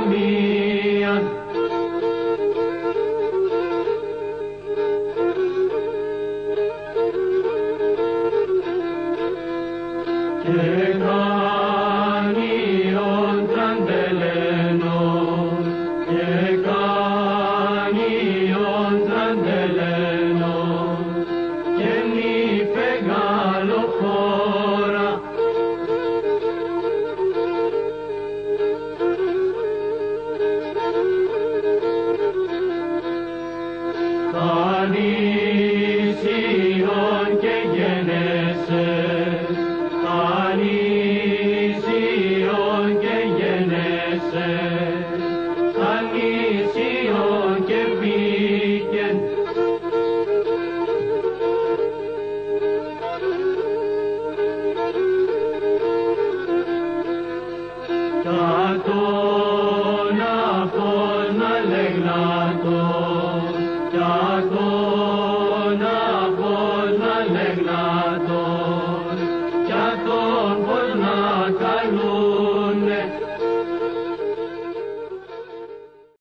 μία. Και κάνει ο Τραντελένος, και κάνει ο Τραντελένος, και νη φεγάλο χώρα. Κανείς ιόν και γενέσαι, κανείς ιόν και γενέσαι, κανείς ιόν και μπήκεν. Κι τον αυτός να λεγνάτος, κι